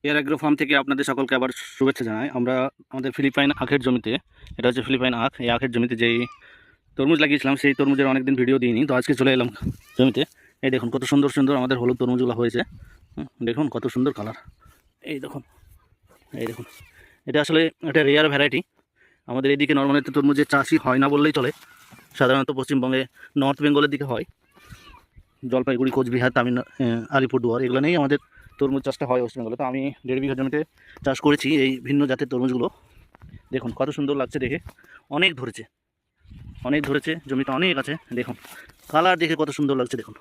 এর agro farm থেকে আপনাদের সকলকে আবার শুভেচ্ছা জানাই। আমরা আমাদের ফিলিপাইন আখের জমিতে, এটা হচ্ছে ফিলিপাইন আখ, এই আখের জমিতে যেই তরমুজ লাগিয়েছিলাম সেই তরমুজের অনেকদিন ভিডিও দিইনি, তো আজকে চলে এলাম জমিতে। এই দেখুন কত সুন্দর সুন্দর আমাদের হলুদ তরমুজগুলো হয়েছে। দেখুন কত সুন্দর কালার। এই দেখুন, এই দেখুন, এটা আসলে একটা রেয়ার ভ্যারাইটি। আমাদের এদিকে নর্মালি তো তরমুজের চাষই হয় না বললেই চলে। সাধারণত পশ্চিমবঙ্গে নর্থ বেঙ্গলের দিকে হয়, জলপাইগুড়ি, কোচবিহার, আলিপুরদুয়ার এগুলো নিয়েই আমাদের তরমুজ চাষটা হয় ওয়েস্ট বেঙ্গলে। তো আমি 1.5 বিঘা জমিতে চাষ করেছি এই ভিন্ন জাতের তরমুজগুলো। দেখুন কত সুন্দর লাগছে দেখে, অনেক ধরেছে, অনেক ধরেছে, জমিটা অনেক আছে। দেখুন কালার দেখে কত সুন্দর লাগছে, দেখুন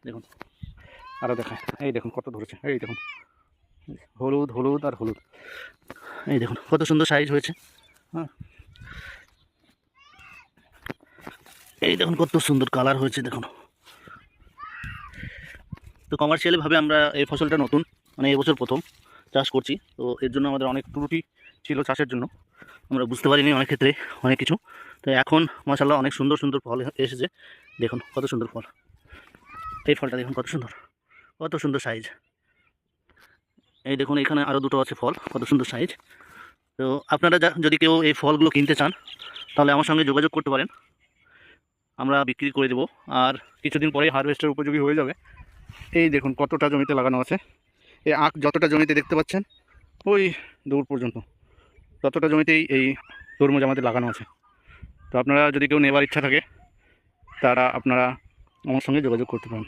দেখুন, আরও দেখায়, এই দেখুন কত ধরেছে, এই দেখুন হলুদ হলুদ আর হলুদ, এই দেখুন কত সুন্দর সাইজ হয়েছে। হ্যাঁ, এই দেখুন কত সুন্দর কালার হয়েছে, দেখুন। তো কমার্শিয়ালিভাবে আমরা এই ফসলটা নতুন, মানে এবছর প্রথম চাষ করছি, তো এর জন্য আমাদের অনেক ত্রুটি ছিল চাষের জন্য, আমরা বুঝতে পারিনি অনেক ক্ষেত্রে অনেক কিছু। তো এখন মাশাআল্লাহ অনেক সুন্দর সুন্দর ফল এসেছে, দেখুন কত সুন্দর ফল। এই ফলটা দেখুন কত সুন্দর, কত সুন্দর সাইজ। এই দেখুন এখানে আরও দুটো আছে ফল, কত সুন্দর সাইজ। তো আপনারা যদি কেউ এই ফলগুলো কিনতে চান তাহলে আমার সঙ্গে যোগাযোগ করতে পারেন, আমরা বিক্রি করে দেবো। আর কিছুদিন পরেই হারভেস্টের উপযোগী হয়ে যাবে। এই দেখুন কতটা জমিতে লাগানো আছে, এই আখ যতটা জমিতে দেখতে পাচ্ছেন ওই দূর পর্যন্ত ততটা জমিতেই এই তরমুজ আমাদের লাগানো আছে। তো আপনারা যদি কেউ নেবার ইচ্ছা থাকে তারা আপনারা আমার সঙ্গে যোগাযোগ করতে পারেন।